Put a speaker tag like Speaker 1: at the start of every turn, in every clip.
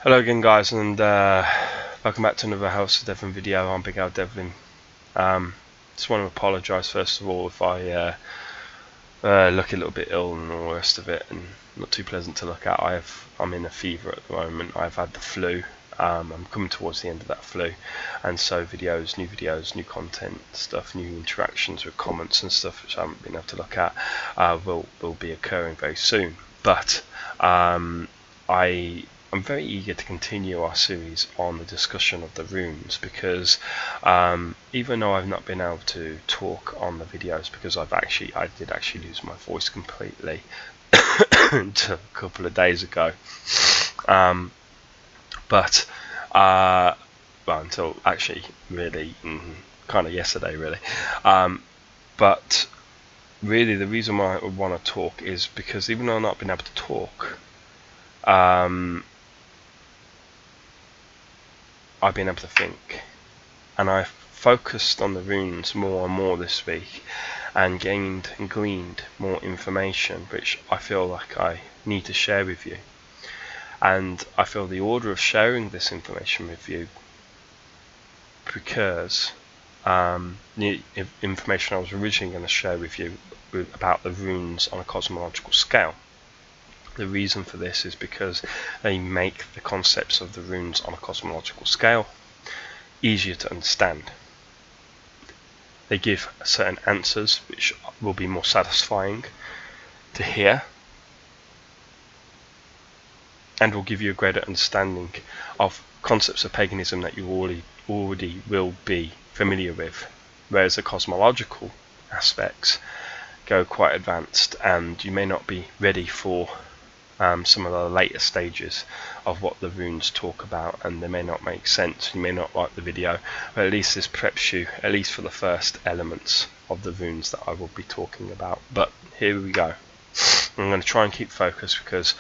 Speaker 1: Hello again guys, and welcome back to another House of Devlin video. I'm Big Al Devlin. Just want to apologise first of all if I look a little bit ill and all the rest of it, and not too pleasant to look at. I'm in a fever at the moment. I've had the flu. I'm coming towards the end of that flu, and so new videos, new content stuff, new interactions with comments and stuff which I haven't been able to look at will be occurring very soon. But I'm very eager to continue our series on the discussion of the runes, because even though I've not been able to talk on the videos because I did actually lose my voice completely until a couple of days ago, until actually really kind of yesterday really, but really the reason why I want to talk is because even though I've not been able to talk, I've been able to think, and I've focused on the runes more and more this week and gleaned more information which I feel like I need to share with you. And I feel the order of sharing this information with you because the information I was originally going to share with you about the runes on a cosmological scale. The reason for this is because they make the concepts of the runes on a cosmological scale easier to understand. They give certain answers which will be more satisfying to hear, and will give you a greater understanding of concepts of paganism that you already will be familiar with, whereas the cosmological aspects go quite advanced and you may not be ready for some of the later stages of what the runes talk about, and they may not make sense. You may not like the video, but at least this preps you at least for the first elements of the runes that I will be talking about. But here we go. I'm going to try and keep focused because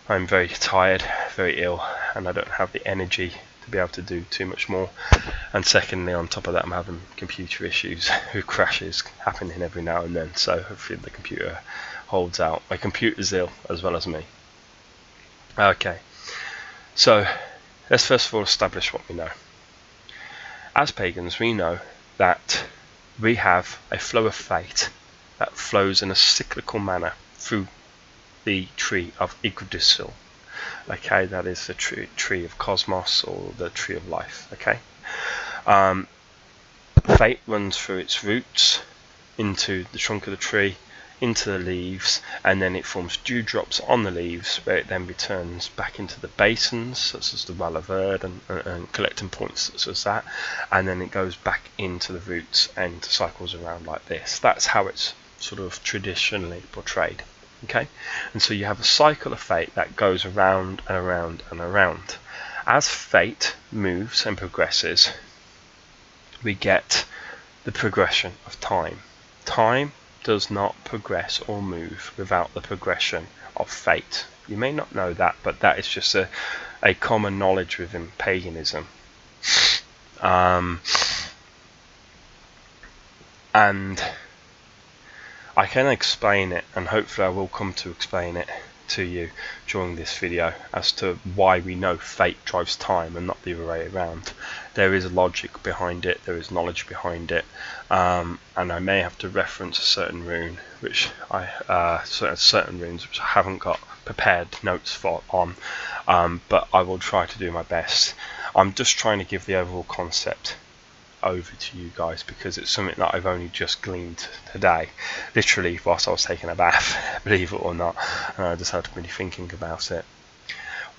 Speaker 1: I'm very tired, very ill, and I don't have the energy to be able to do too much more. And secondly, on top of that, I'm having computer issues with crashes happening every now and then, so hopefully the computer holds out. My computer's ill as well as me. Okay, so let's first of all establish what we know. As pagans, we know that we have a flow of fate that flows in a cyclical manner through the tree of exisit. Okay, that is the tree of cosmos, or the tree of life. Okay, fate runs through its roots into the trunk of the tree, into the leaves, and then it forms dewdrops on the leaves, where it then returns back into the basins such as the well of Earth and collecting points such as that, and then it goes back into the roots and cycles around like this. That's how it's sort of traditionally portrayed. Okay, and so you have a cycle of fate that goes around and around and around. As fate moves and progresses, we get the progression of time. Time does not progress or move without the progression of fate. You may not know that, but that is just a common knowledge within paganism. And I can explain it, and hopefully I will come to explain it to you during this video as to why we know fate drives time and not the other way around. There is logic behind it, there is knowledge behind it, and I may have to reference a certain rune which certain runes which I haven't got prepared notes for but I will try to do my best. I'm just trying to give the overall concept over to you guys because it's something that I've only just gleaned today, literally whilst I was taking a bath, believe it or not, and I just had to be thinking about it.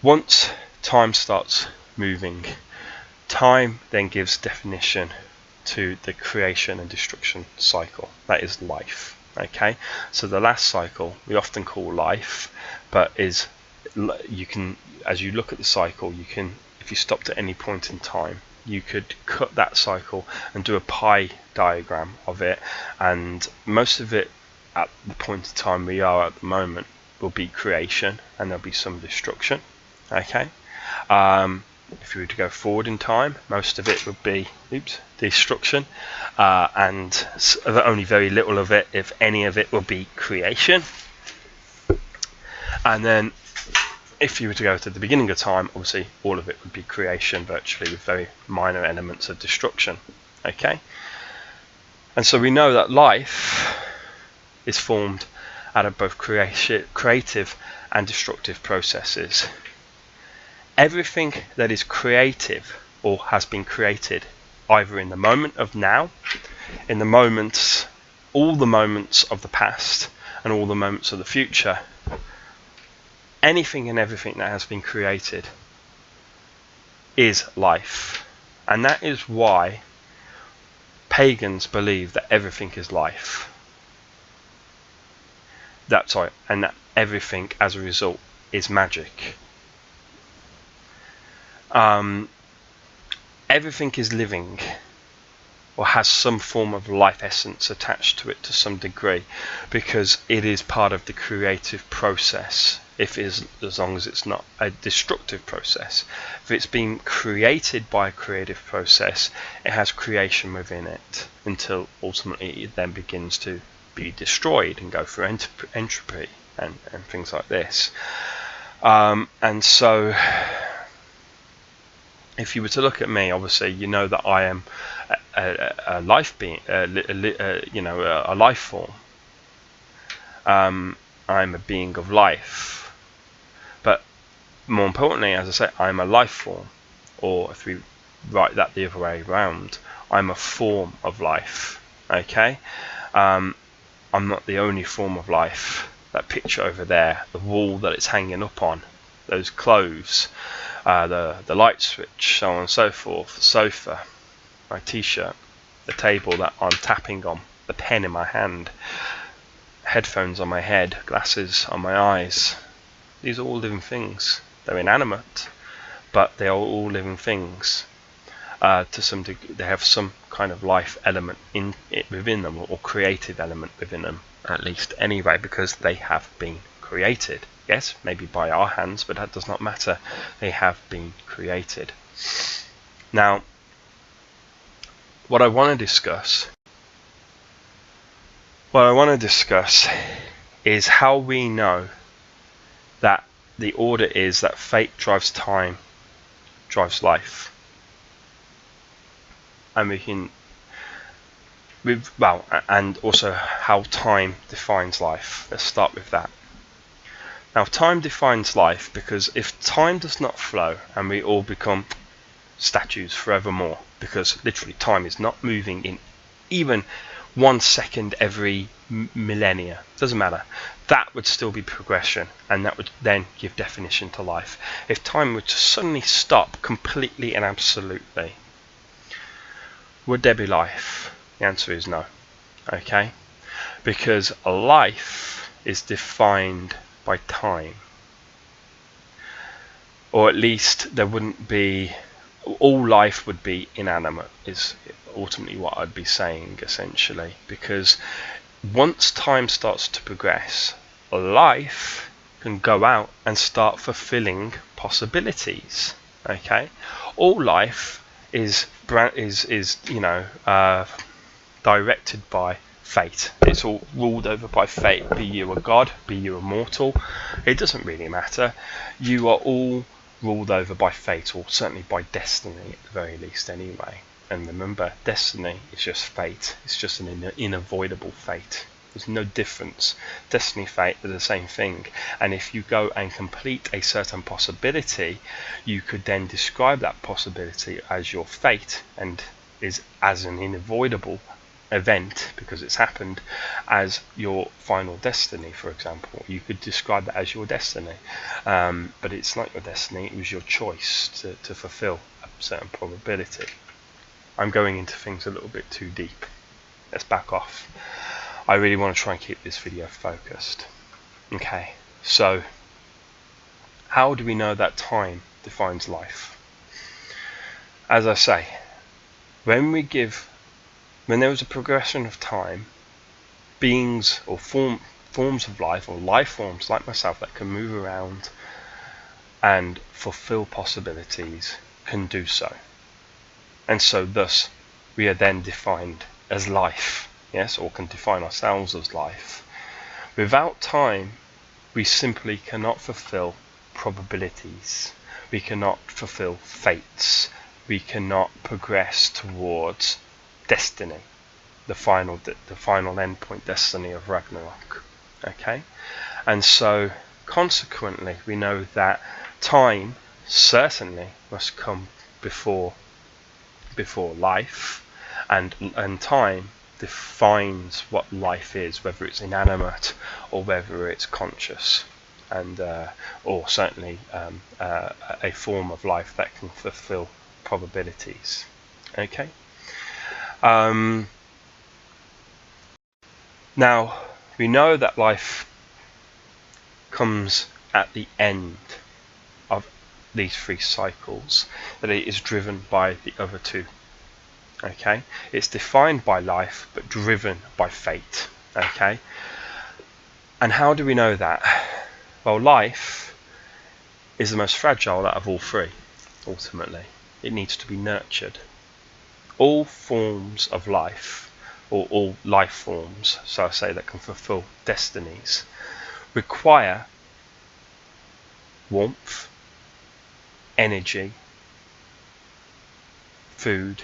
Speaker 1: Once time starts moving, time then gives definition to the creation and destruction cycle. That is life. Okay, so the last cycle we often call life, but as you look at the cycle, you can, if you stopped at any point in time, you could cut that cycle and do a pie diagram of it, and most of it at the point in time we are at the moment will be creation, and there'll be some destruction. Okay, if you were to go forward in time, most of it would be destruction, and only very little of it, if any of it, will be creation. And then if you were to go to the beginning of time, obviously all of it would be creation virtually, with very minor elements of destruction. Okay, and so we know that life is formed out of both creative and destructive processes. Everything that is creative or has been created either in the moment of now, in the moments, all the moments of the past and all the moments of the future, anything and everything that has been created is life. And that is why pagans believe that everything is life. And that everything as a result is magic. Everything is living or has some form of life essence attached to it to some degree, because it is part of the creative process. If it is, as long as it's not a destructive process. If it's been created by a creative process, it has creation within it until ultimately it then begins to be destroyed and go through entropy and things like this. And so if you were to look at me, obviously you know that I am a life being, a life form. I'm a being of life, but more importantly, as I say, I'm a life form, or if we write that the other way around, I'm a form of life. Okay, I'm not the only form of life. That picture over there, the wall that it's hanging up on, those clothes, the light switch, so on and so forth, the sofa, my t-shirt, the table that I'm tapping on, the pen in my hand, headphones on my head, glasses on my eyes. These are all living things. They're inanimate, but they are all living things. To some degree, they have some kind of life element within them, or creative element within them, at least anyway, because they have been created. Yes, maybe by our hands, but that does not matter. They have been created. Now, what I want to discuss is how we know that the order is that fate drives time, drives life. And and also how time defines life. Let's start with that. Now, time defines life because if time does not flow and we all become statues forevermore, because literally time is not moving in even 1 second every millennia, doesn't matter, that would still be progression, and that would then give definition to life. If time were to suddenly stop completely and absolutely, would there be life? The answer is no. Okay, because life is defined by time, or at least there wouldn't be, all life would be inanimate, is ultimately what I'd be saying, essentially, because once time starts to progress, life can go out and start fulfilling possibilities. Okay, all life is directed by fate. It's all ruled over by fate. Be you a god, be you a mortal, it doesn't really matter. You are all ruled over by fate, or certainly by destiny at the very least anyway. And remember, destiny is just fate. It's just an unavoidable fate. There's no difference. Destiny, fate are the same thing. And if you go and complete a certain possibility, you could then describe that possibility as your fate, and is as an unavoidable event, because it's happened, as your final destiny. For example, you could describe that as your destiny, but it's not your destiny. It was your choice to fulfill a certain probability. I'm going into things a little bit too deep. Let's back off. I really want to try and keep this video focused. Okay, so how do we know that time defines life? As I say, when there was a progression of time, beings or forms of life, or life forms like myself that can move around and fulfill possibilities, can do so. And so thus we are then defined as life, yes, or can define ourselves as life. Without time, we simply cannot fulfill probabilities. We cannot fulfill fates. We cannot progress towards destiny, the final endpoint, destiny of Ragnarok. Okay, and so consequently, we know that time certainly must come before life, and time defines what life is, whether it's inanimate or whether it's conscious, and or certainly a form of life that can fulfill probabilities. Okay. Now we know that life comes at the end of these 3 cycles, that it is driven by the other 2. Okay, it's defined by life but driven by fate. Okay, and how do we know that? Well, life is the most fragile out of all 3. Ultimately, it needs to be nurtured. All forms of life, or all life forms, so I say, that can fulfill destinies, require warmth, energy, food,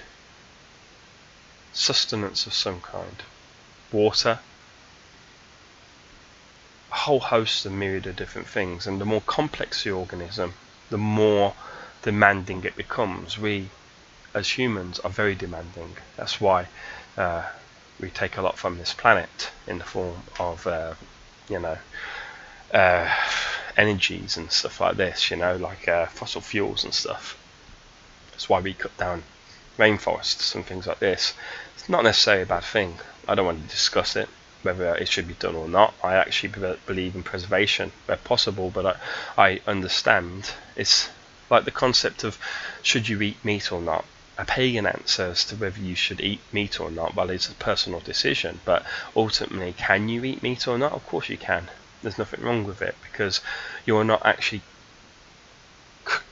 Speaker 1: sustenance of some kind, water, a whole host of myriad of different things. And the more complex the organism, the more demanding it becomes. We as humans are very demanding. That's why we take a lot from this planet in the form of energies and stuff like this, like fossil fuels and stuff. That's why we cut down rainforests and things like this. It's not necessarily a bad thing. I don't want to discuss it, whether it should be done or not. I actually believe in preservation where possible, but I understand it's like the concept of should you eat meat or not. A pagan answer as to whether you should eat meat or not, well, it's a personal decision, but ultimately, can you eat meat or not? Of course you can. There's nothing wrong with it, because you're not actually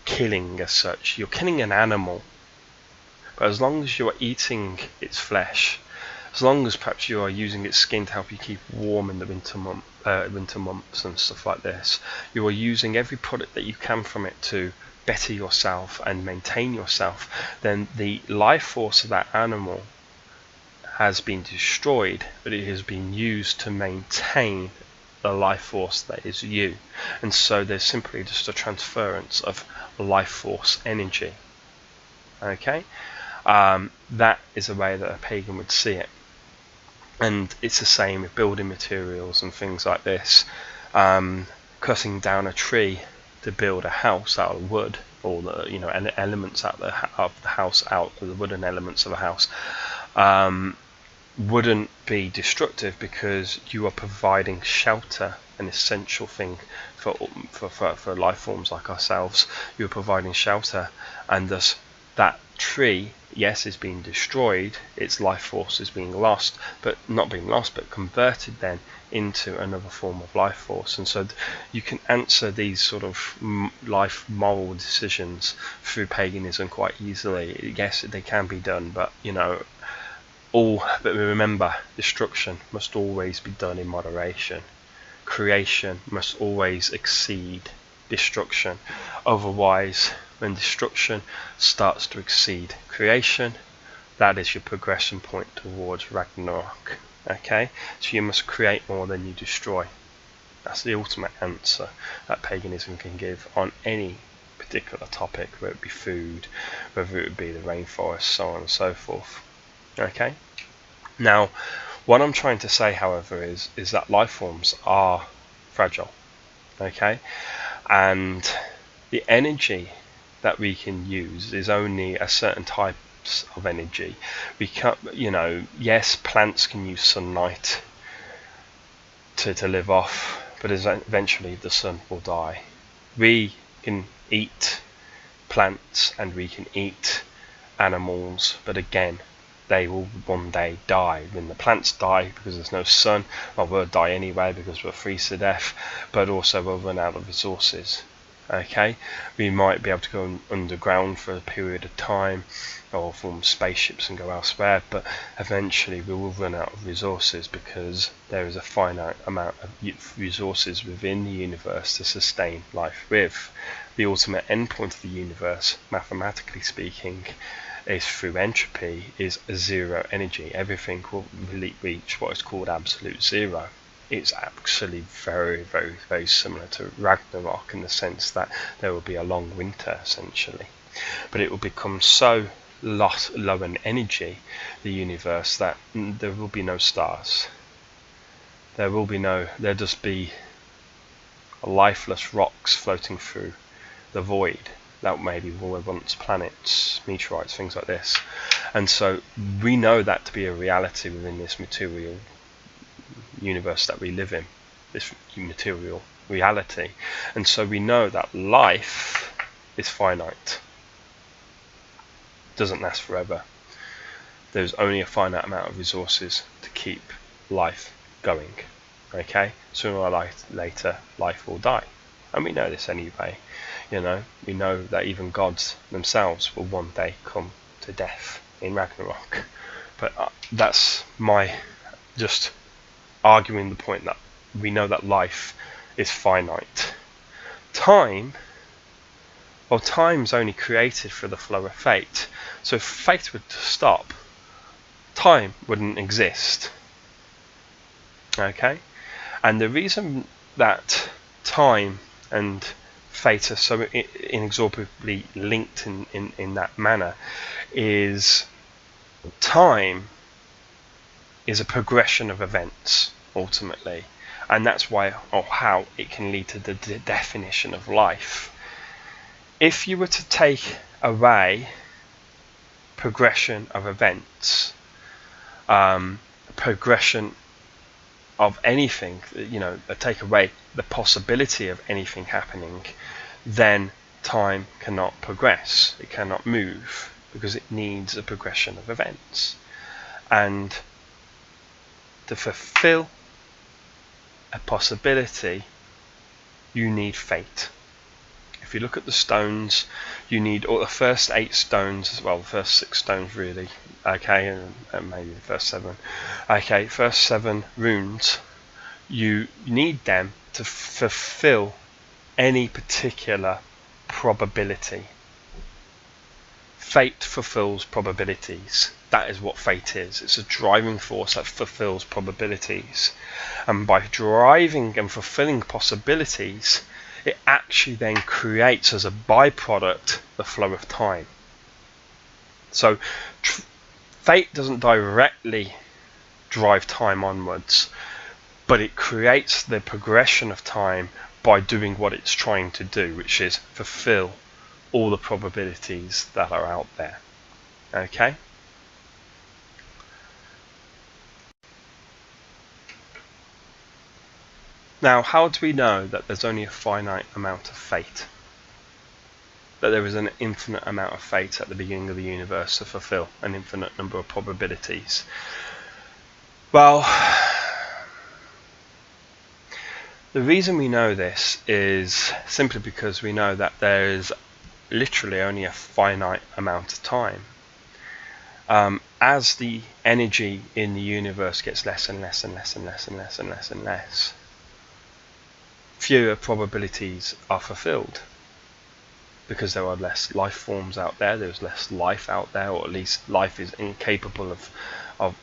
Speaker 1: killing as such. You're killing an animal, but as long as you are eating its flesh, as long as perhaps you are using its skin to help you keep warm in the winter months and stuff like this, you are using every product that you can from it to better yourself and maintain yourself, then the life force of that animal has been destroyed, but it has been used to maintain the life force that is you. And so there's simply just a transference of life force energy. Okay, that is a way that a pagan would see it. And it's the same with building materials and things like this. Cutting down a tree to build a house out of wood, or the elements of the house, out of the wooden elements of a house, wouldn't be destructive, because you are providing shelter, an essential thing for life forms like ourselves. You're providing shelter, and thus that tree, yes, is being destroyed, its life force is being lost, but not being lost, but converted then into another form of life force. And so you can answer these sort of life moral decisions through paganism quite easily. Yes, they can be done, but but remember, destruction must always be done in moderation. Creation must always exceed destruction. Otherwise, when destruction starts to exceed creation, that is your progression point towards Ragnarok. Okay, so you must create more than you destroy. That's the ultimate answer that paganism can give on any particular topic, whether it be food, whether it be the rainforest, so on and so forth. Okay, now what I'm trying to say, however, is that life forms are fragile. Okay, and the energy that we can use is only a certain type of energy. We can't, yes, plants can use sunlight to live off, but eventually the sun will die. We can eat plants and we can eat animals, but again, they will one day die. When the plants die because there's no sun, well, we'll die anyway because we'll freeze to death, but also we'll run out of resources. Okay, we might be able to go underground for a period of time or form spaceships and go elsewhere, but eventually we will run out of resources because there is a finite amount of resources within the universe to sustain life with. The ultimate endpoint of the universe, mathematically speaking, is through entropy, is zero energy. Everything will reach what is called absolute zero. It's actually very, very, very similar to Ragnarok in the sense that there will be a long winter essentially, but it will become so low in energy, the universe, that there will be no stars. There'll just be lifeless rocks floating through the void that maybe were once planets, meteorites, things like this. And so we know that to be a reality within this material universe that we live in, this material reality. And so we know that life is finite, doesn't last forever. There's only a finite amount of resources to keep life going. Okay, sooner or later life will die, and we know this anyway. We know that even gods themselves will one day come to death in Ragnarok. But that's my just arguing the point that we know that life is finite. Time's only created for the flow of fate. So if fate were to stop, time wouldn't exist. Okay? And the reason that time and fate are so inexorably linked in that manner is time is a progression of events ultimately, and that's why or how it can lead to the definition of life. If you were to take away progression of events, progression of anything, take away the possibility of anything happening, then time cannot progress, it cannot move, because it needs a progression of events. And to fulfill a possibility, you need fate. If you look at the stones, you need all the first 8 stones as well, the first 6 stones really, okay, and maybe the first 7. Okay, first 7 runes, you need them to fulfill any particular probability. Fate fulfills probabilities. That is what fate is. It's a driving force that fulfills probabilities. And by driving and fulfilling possibilities, it actually then creates as a byproduct the flow of time. So fate doesn't directly drive time onwards, but it creates the progression of time by doing what it's trying to do, which is fulfill all the probabilities that are out there. Okay? Now, how do we know that there's only a finite amount of fate? That there is an infinite amount of fate at the beginning of the universe to fulfill an infinite number of probabilities? Well, the reason we know this is simply because we know that there is literally only a finite amount of time. As the energy in the universe gets less and less and less and less and less and less and less, fewer probabilities are fulfilled, because there are less life forms out there, there's less life out there, or at least life is incapable of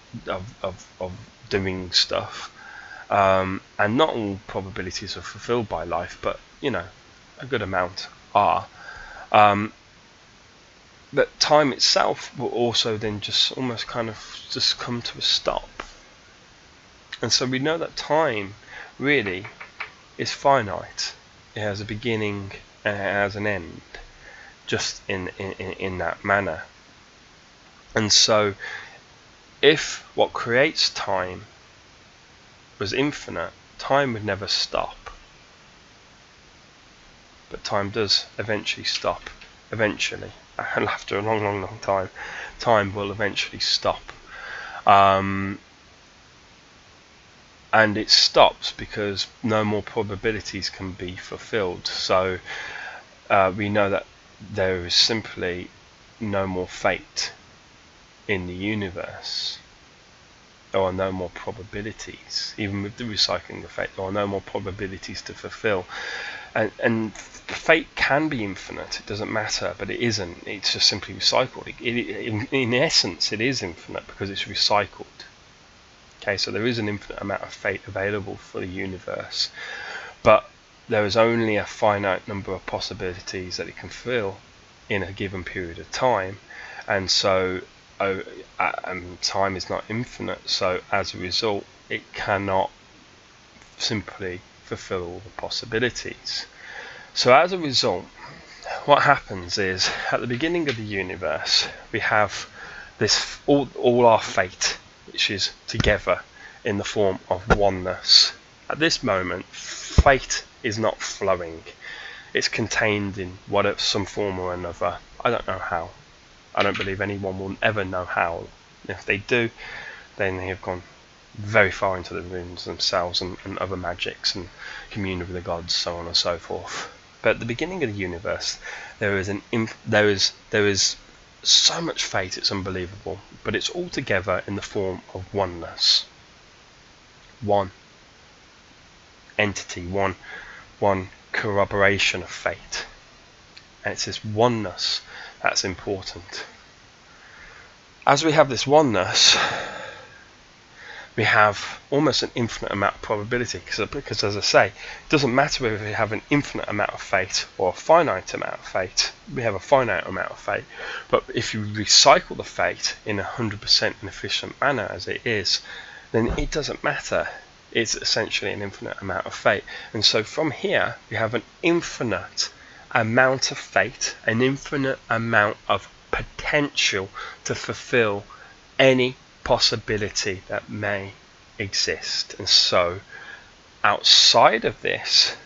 Speaker 1: doing stuff. And not all probabilities are fulfilled by life, but a good amount are. But time itself will also then just almost kind of just come to a stop. And so we know that time really is finite. It has a beginning and it has an end, just in that manner. And so if what creates time was infinite, time would never stop. But time does eventually stop. Eventually, and after a long, long, long time, time will eventually stop. And it stops because no more probabilities can be fulfilled. So we know that there is simply no more fate in the universe. There are no more probabilities. Even with the recycling effect, there are no more probabilities to fulfill. And fate can be infinite, it doesn't matter, but it isn't. It's just simply recycled. In essence, it is infinite because it's recycled. Okay, so there is an infinite amount of fate available for the universe, but there is only a finite number of possibilities that it can fill in a given period of time, and so time is not infinite, so as a result it cannot simply fulfill all the possibilities. So as a result, what happens is, at the beginning of the universe, we have this all our fate, which is together in the form of oneness. At this moment, fate is not flowing. It's contained in some form or another. I don't know how. I don't believe anyone will ever know how. If they do, then they have gone very far into the runes themselves and other magics and communed with the gods, so on and so forth. But at the beginning of the universe, there is so much fate, it's unbelievable, but it's all together in the form of oneness. One entity, one corroboration of fate. And it's this oneness that's important. As we have this oneness, we have almost an infinite amount of probability, because as I say, it doesn't matter whether we have an infinite amount of fate or a finite amount of fate. We have a finite amount of fate, but if you recycle the fate in 100% an efficient manner as it is, then it doesn't matter. It's essentially an infinite amount of fate. And so from here we have an infinite amount of fate, an infinite amount of potential to fulfill any possibility that may exist. And so outside of this,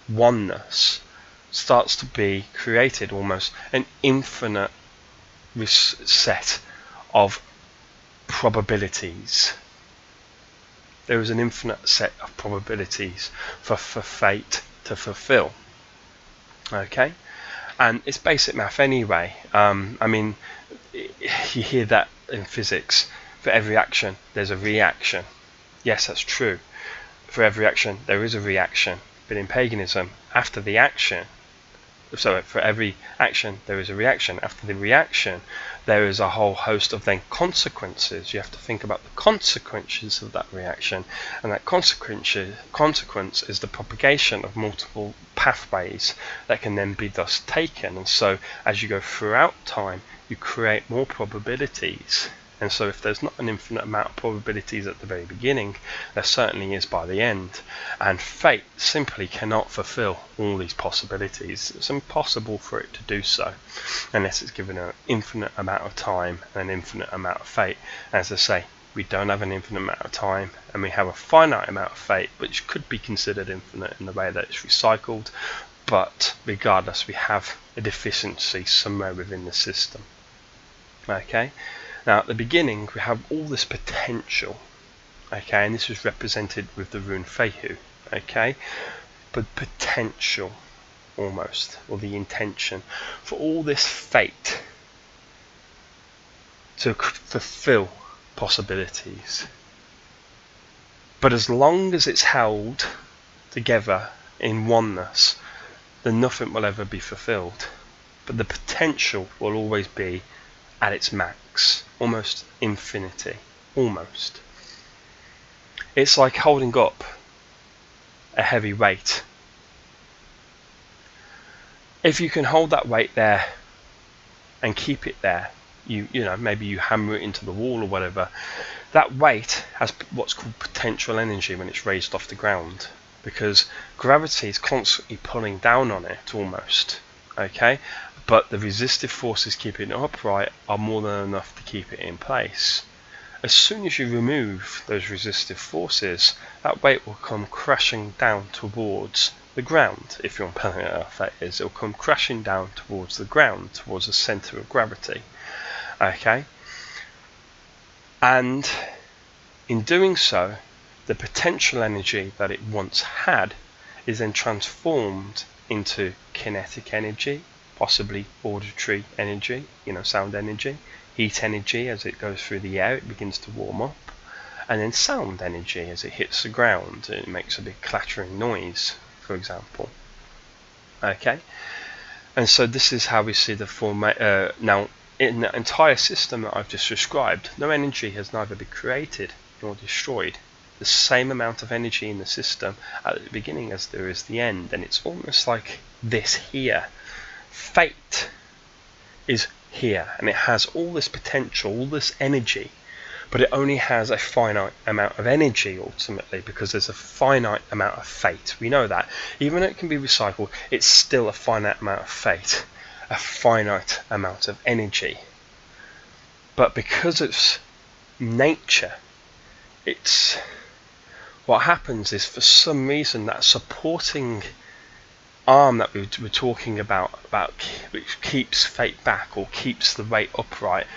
Speaker 1: oneness starts to be created, almost an infinite set of probabilities. There is an infinite set of probabilities for fate to fulfill. Okay, and it's basic math anyway. I mean, you hear that in physics. For every action there's a reaction. Yes, that's true. For every action there is a reaction. But in paganism, after the action, so for every action there is a reaction. After the reaction there is a whole host of then consequences. You have to think about the consequences of that reaction, and that consequence is the propagation of multiple pathways that can then be thus taken. And so as you go throughout time, you create more probabilities. And so if there's not an infinite amount of probabilities at the very beginning, there certainly is by the end. And fate simply cannot fulfill all these possibilities. It's impossible for it to do so unless it's given an infinite amount of time and an infinite amount of fate. As I say, we don't have an infinite amount of time, and we have a finite amount of fate, which could be considered infinite in the way that it's recycled. But regardless, we have a deficiency somewhere within the system. Okay. Now at the beginning we have all this potential, okay, and this is represented with the rune Fehu, okay, but potential almost, or the intention for all this fate to fulfill possibilities. But as long as it's held together in oneness, then nothing will ever be fulfilled. But the potential will always be at its max, almost infinity, almost. It's like holding up a heavy weight. If you can hold that weight there and keep it there, you know, maybe you hammer it into the wall or whatever, that weight has what's called potential energy when it's raised off the ground, because gravity is constantly pulling down on it almost, okay? But the resistive forces keeping it upright are more than enough to keep it in place. As soon as you remove those resistive forces, that weight will come crashing down towards the ground. If you're on planet Earth, that is, it will come crashing down towards the ground, towards the centre of gravity. Okay? And in doing so, the potential energy that it once had is then transformed into kinetic energy, possibly auditory energy, sound energy, heat energy as it goes through the air, it begins to warm up, and then sound energy as it hits the ground, it makes a big clattering noise, for example. Okay, and so this is how we see the now in the entire system that I've just described, no energy has neither been created nor destroyed. The same amount of energy in the system at the beginning as there is the end, and it's almost like this here. Fate is here, and it has all this potential, all this energy, but it only has a finite amount of energy ultimately, because there's a finite amount of fate. We know that. Even though it can be recycled, it's still a finite amount of fate, a finite amount of energy. But because it's nature, it's what happens is, for some reason, that supporting arm that we were talking about which keeps fate back or keeps the weight upright,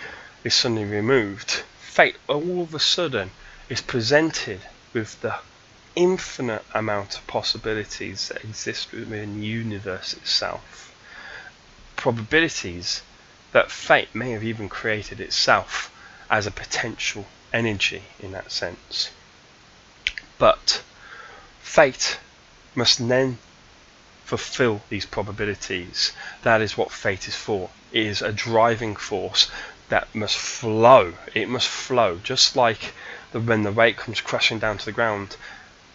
Speaker 1: is suddenly removed. Fate all of a sudden is presented with the infinite amount of possibilities that exist within the universe itself. Probabilities that fate may have even created itself as a potential energy in that sense. But fate must then fulfill these probabilities. That is what fate is for. It is a driving force that must flow. It must flow, just like when the weight comes crashing down to the ground.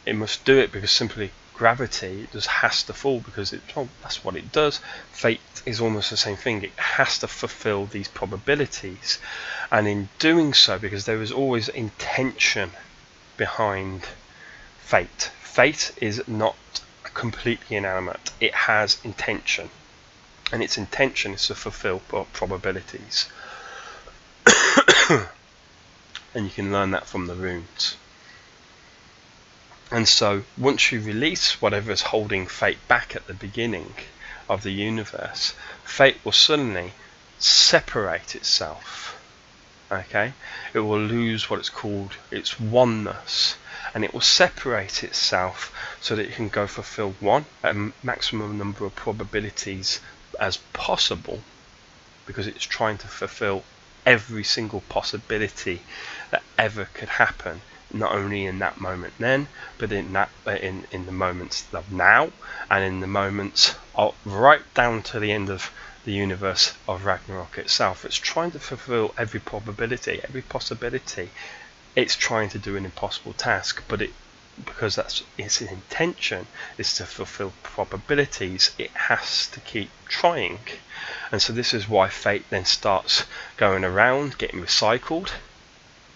Speaker 1: It must do it because simply gravity just has to fall, because that's what it does. Fate is almost the same thing. It has to fulfill these probabilities, and in doing so, because there is always intention behind fate. Fate is not completely inanimate. It has intention, and its intention is to fulfill probabilities. And you can learn that from the runes. And so once you release whatever is holding fate back at the beginning of the universe, fate will suddenly separate itself. Okay, it will lose what it's called its oneness, and it will separate itself so that it can go fulfill a maximum number of probabilities as possible, because it's trying to fulfill every single possibility that ever could happen, not only in that moment then, but in the moments of now, and in the moments right down to the end of the universe of Ragnarok itself. It's trying to fulfill every probability, every possibility. It's trying to do an impossible task, but because that's its intention is to fulfill probabilities, it has to keep trying. And so this is why fate then starts going around, getting recycled,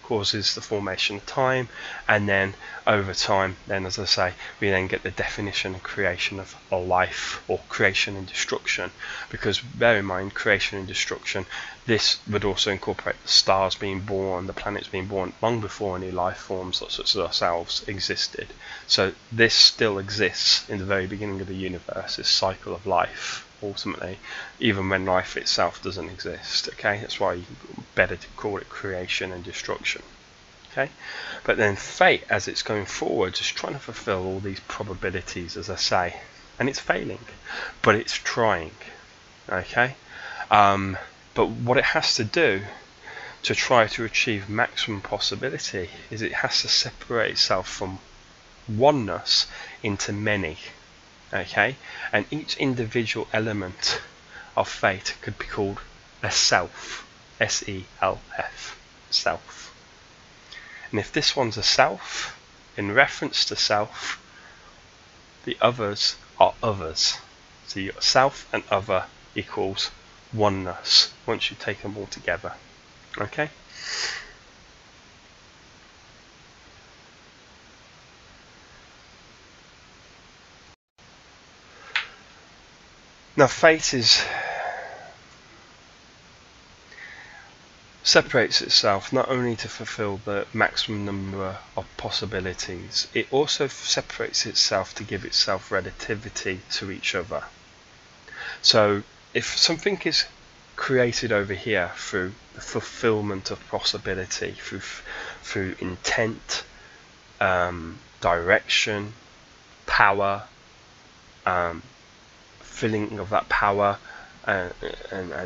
Speaker 1: causes the formation of time, and then over time, then as I say, we then get the definition and creation of a life, or creation and destruction. Because bear in mind, creation and destruction, this would also incorporate the stars being born, the planets being born, long before any life forms such as ourselves existed. So this still exists in the very beginning of the universe, this cycle of life, ultimately, even when life itself doesn't exist. Okay, that's why better to call it creation and destruction. Okay, but then fate, as it's going forward, is trying to fulfill all these probabilities, as I say, and it's failing, but it's trying. Okay, but what it has to do to try to achieve maximum possibility is it has to separate itself from oneness into many. Okay, and each individual element of fate could be called a self, S-E-L-F, self. And if this one's a self, in reference to self, the others are others. So your self and other equals oneness once you take them all together. Okay? Now fate separates itself not only to fulfill the maximum number of possibilities, it also separates itself to give itself relativity to each other. So if something is created over here through the fulfillment of possibility, through intent, direction, power, filling of that power, and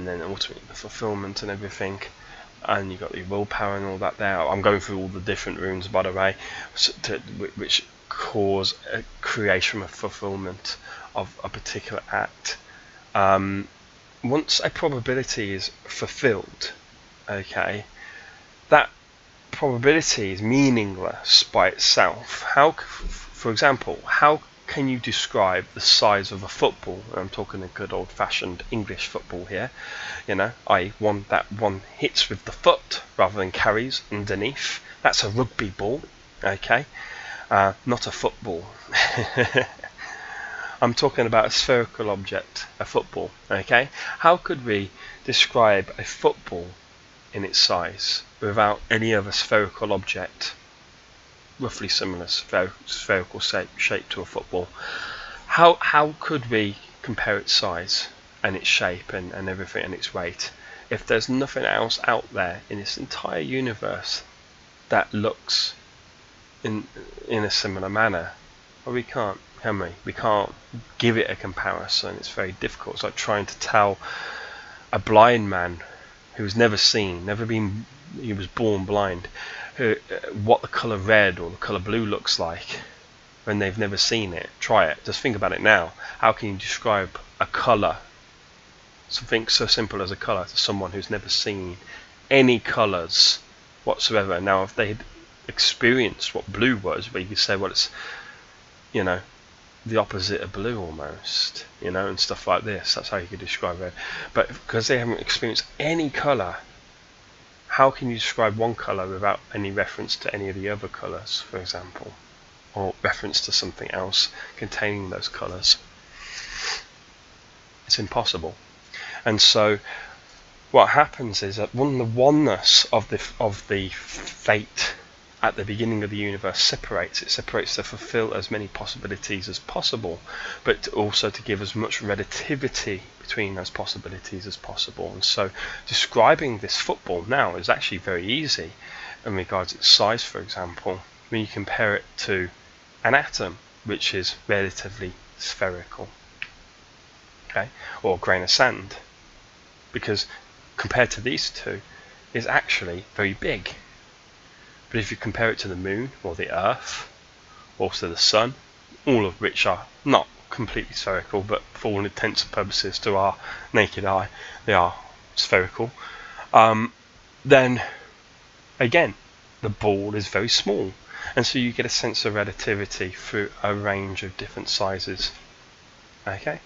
Speaker 1: then ultimately the fulfillment and everything. And you've got the willpower and all that there. I'm going through all the different runes, by the way, which cause a creation of fulfillment of a particular act. Once a probability is fulfilled, okay, that probability is meaningless by itself. For example, how can you describe the size of a football? I'm talking a good old-fashioned English football here, you know, i.e. one that one hits with the foot rather than carries underneath. That's a rugby ball, okay, not a football. I'm talking about a spherical object, a football, okay. How could we describe a football in its size without any other spherical object roughly similar spherical shape to a football? How could we compare its size and its shape and everything and its weight if there's nothing else out there in this entire universe that looks in a similar manner? Well, we can't, can we? We can't give it a comparison. It's very difficult. It's like trying to tell a blind man who's never seen, he was born blind, what the colour red or the colour blue looks like when they've never seen it. Try it. Just think about it now. How can you describe a colour, something so simple as a colour, to someone who's never seen any colours whatsoever? Now, if they had experienced what blue was, where you could say, well, it's, you know, the opposite of blue almost, you know, and stuff like this. That's how you could describe it. But because they haven't experienced any colour, how can you describe one colour without any reference to any of the other colours, for example, or reference to something else containing those colours? It's impossible. And so what happens is that the oneness of the fate at the beginning of the universe separates to fulfill as many possibilities as possible, but also to give as much relativity between those possibilities as possible. And so describing this football now is actually very easy in regards to its size. For example, when you compare it to an atom, which is relatively spherical, okay, or a grain of sand, because compared to these two is actually very big. But if you compare it to the moon or the earth or to the sun, all of which are not completely spherical, but for all intents and purposes to our naked eye they are spherical, then again the ball is very small, and so you get a sense of relativity through a range of different sizes. Okay,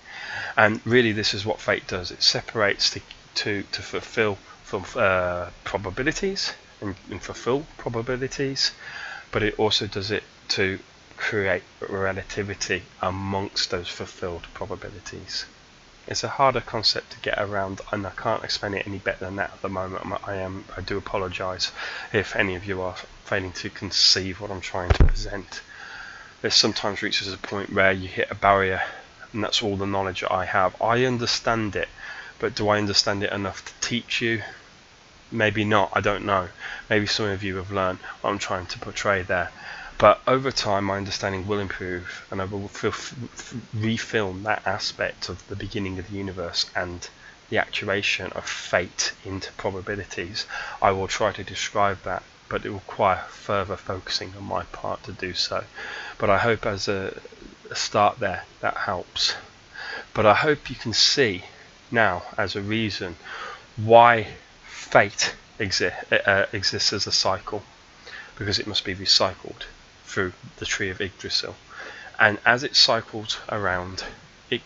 Speaker 1: and really this is what fate does. It separates to fulfill probabilities and fulfill probabilities, but it also does it to create relativity amongst those fulfilled probabilities. It's a harder concept to get around, and I can't explain it any better than that at the moment. I do apologise if any of you are failing to conceive what I'm trying to present. There sometimes reaches a point where you hit a barrier, and that's all the knowledge I have. I understand it, but do I understand it enough to teach you? Maybe not, I don't know. Maybe some of you have learned what I'm trying to portray there. But over time my understanding will improve, and I will refilm that aspect of the beginning of the universe and the actuation of fate into probabilities. I will try to describe that, but it will require further focusing on my part to do so. But I hope as a start there that helps. But I hope you can see now as a reason why fate exists as a cycle, because it must be recycled through the tree of Yggdrasil, and as it cycles around, it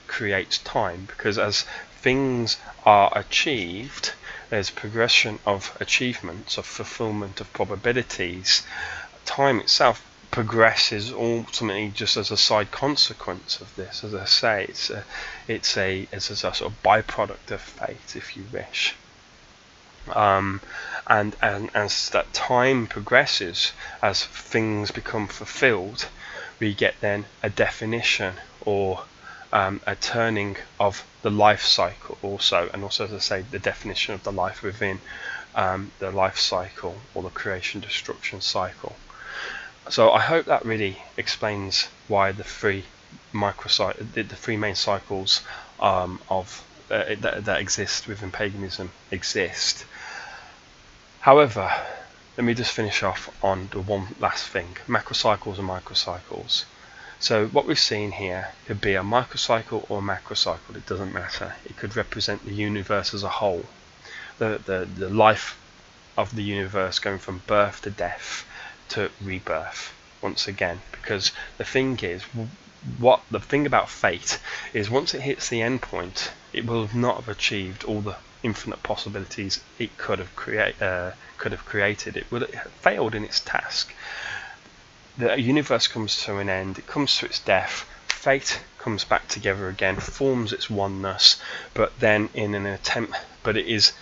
Speaker 1: creates time, because as things are achieved, there's progression of achievements, of fulfillment of probabilities. Time itself progresses ultimately just as a side consequence of this. As I say, it's a sort of byproduct of fate, if you wish. And as that time progresses, as things become fulfilled, we get then a definition or a turning of the life cycle also, and also, as I say, the definition of the life within the life cycle, or the creation destruction cycle. So I hope that really explains why the three the three main cycles that exist within paganism exist. However, let me just finish off on the one last thing: macrocycles and microcycles. So what we've seen here could be a microcycle or a macrocycle. It doesn't matter. It could represent the universe as a whole, the life of the universe going from birth to death to rebirth once again. Because the thing is, the thing about fate is, once it hits the end point, it will not have achieved all the infinite possibilities it could have created. It will have failed in its task. The universe comes to an end, it comes to its death, fate comes back together again, forms its oneness, but then in an attempt, but it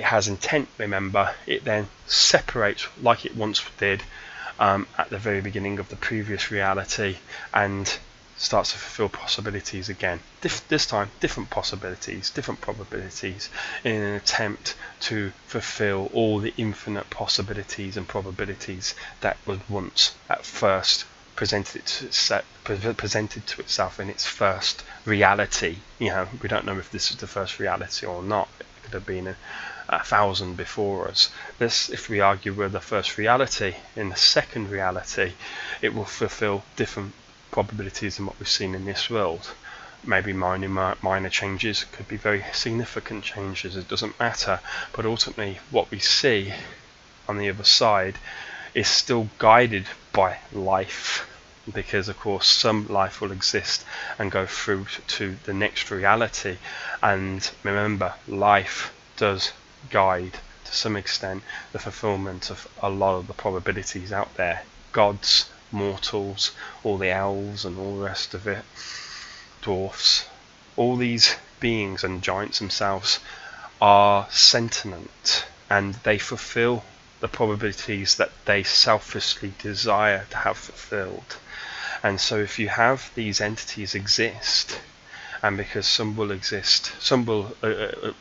Speaker 1: has intent, remember, it then separates like it once did at the very beginning of the previous reality, and starts to fulfill possibilities again. This time, different possibilities, different probabilities, in an attempt to fulfill all the infinite possibilities and probabilities that was once at first presented to itself in its first reality. You know, we don't know if this is the first reality or not. It could have been a thousand before us. If we argue we're the first reality, in the second reality, it will fulfill different probabilities than what we've seen in this world. Maybe minor changes, could be very significant changes, it doesn't matter, but ultimately what we see on the other side is still guided by life, because of course some life will exist and go through to the next reality. And remember, life does guide to some extent the fulfillment of a lot of the probabilities out there. Gods, mortals, all the elves and all the rest of it, dwarfs, all these beings and giants themselves are sentient, and they fulfill the probabilities that they selfishly desire to have fulfilled. And so if you have these entities exist, and because some will exist, some will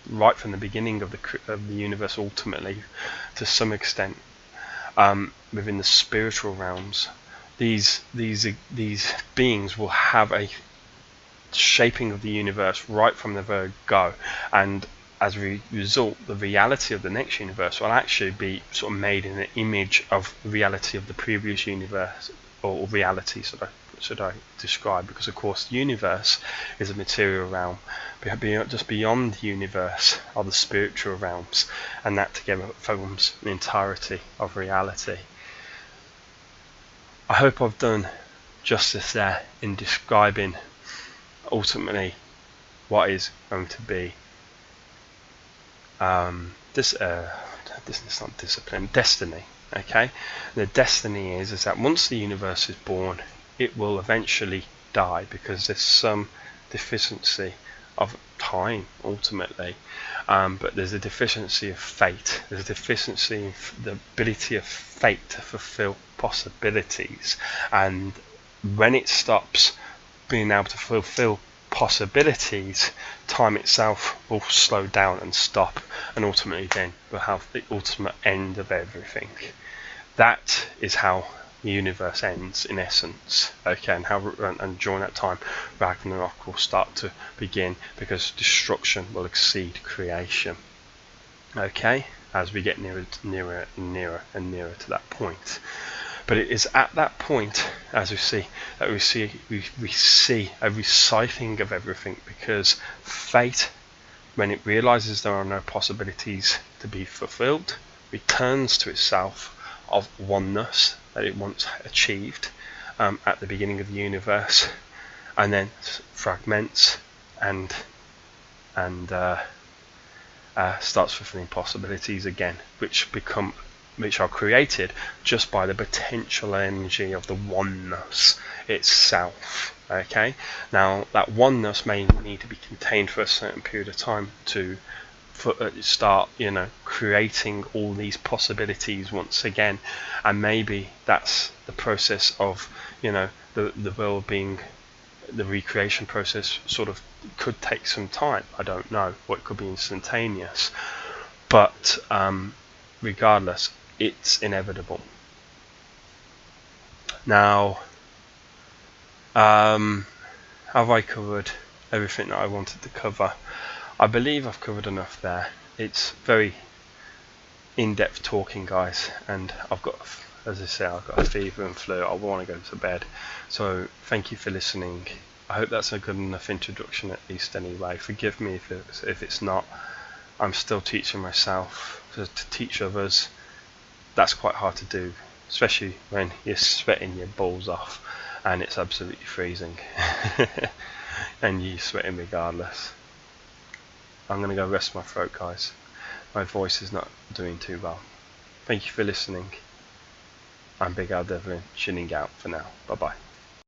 Speaker 1: right from the beginning of the universe, ultimately to some extent within the spiritual realms, these beings will have a shaping of the universe right from the very go, and as a result, the reality of the next universe will actually be sort of made in the image of the reality of the previous universe, or reality, should I describe, because of course the universe is a material realm. Just beyond the universe are the spiritual realms, and that together forms the entirety of reality. I hope I've done justice there in describing ultimately what is going to be this is not discipline, destiny. Okay, the destiny is that once the universe is born, it will eventually die, because there's some deficiency of time ultimately, but there's a deficiency of fate, there's a deficiency of the ability of fate to fulfill possibilities, and when it stops being able to fulfill possibilities, time itself will slow down and stop, and ultimately then we'll have the ultimate end of everything. That is how the universe ends in essence. Okay, and during that time Ragnarok will start to begin, because destruction will exceed creation. Okay, as we get nearer and nearer to that point. But it is at that point, as we see, that we see a reciting of everything, because fate, when it realizes there are no possibilities to be fulfilled, returns to itself of oneness that it once achieved at the beginning of the universe, and then fragments and starts fulfilling possibilities again, which are created just by the potential energy of the oneness itself. Okay, now that oneness may need to be contained for a certain period of time to start, creating all these possibilities once again, and maybe that's the process of, the world being, the recreation process sort of could take some time. I don't know, or it could be instantaneous, but regardless, it's inevitable. Now, Have I covered everything that I wanted to cover? I believe I've covered enough there. It's very in-depth talking, guys, and I've got, as I say, I've got a fever and flu. I want to go to bed. So thank you for listening. I hope that's a good enough introduction, at least anyway. Forgive me if it's not. I'm still teaching myself. To teach others, that's quite hard to do, especially when you're sweating your balls off and it's absolutely freezing and you're sweating regardless. I'm going to go rest my throat, guys. My voice is not doing too well. Thank you for listening. I'm Big Al Devlin, chinning out for now. Bye bye.